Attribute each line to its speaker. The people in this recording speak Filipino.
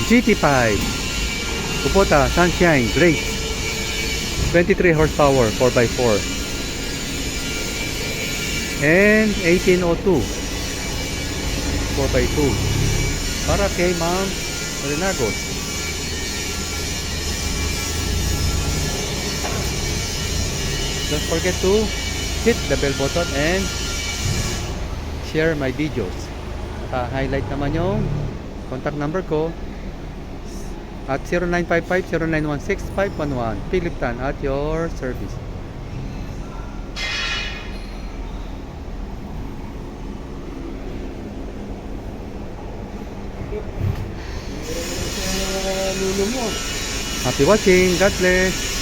Speaker 1: GT5 Kubota Sunshine Grace 23 horsepower 4x4 and 1802 4x2 para kay Ma'am Renagos. Don't forget to hit the bell button and share my videos. Highlight naman yung contact number ko at 0955-0916-511. Philip Tan at your service. Happy watching. God bless.